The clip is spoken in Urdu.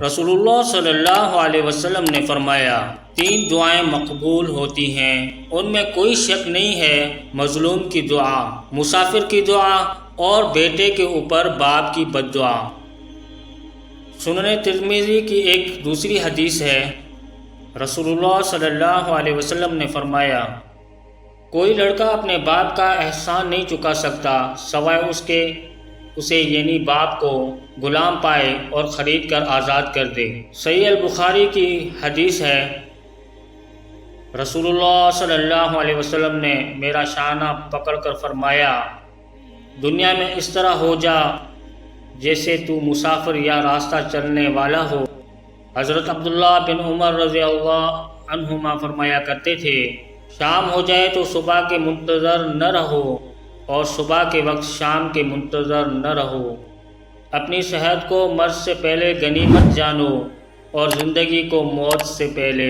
رسول اللہ صلی اللہ علیہ وسلم نے فرمایا 3 دعائیں مقبول ہوتی ہیں، ان میں کوئی شک نہیں ہے، مظلوم کی دعا، مسافر کی دعا اور بیٹے کے اوپر باپ کی بد دعا۔ سنن ترمذی کی ایک دوسری حدیث ہے، رسول اللہ صلی اللہ علیہ وسلم نے فرمایا کوئی لڑکا اپنے باپ کا احسان نہیں چکا سکتا سوائے اسے یعنی باپ کو غلام پائے اور خرید کر آزاد کر دے۔ صحیح البخاری کی حدیث ہے، رسول اللہ صلی اللہ علیہ وسلم نے میرا شانہ پکڑ کر فرمایا دنیا میں اس طرح ہو جا جیسے تو مسافر یا راستہ چلنے والا ہو۔ حضرت عبداللہ بن عمر رضی اللہ عنہما فرمایا کرتے تھے شام ہو جائے تو صبح کے منتظر نہ رہو اور صبح کے وقت شام کے منتظر نہ رہو۔ اپنی صحت کو مرض سے پہلے غنیمت جانو اور زندگی کو موت سے پہلے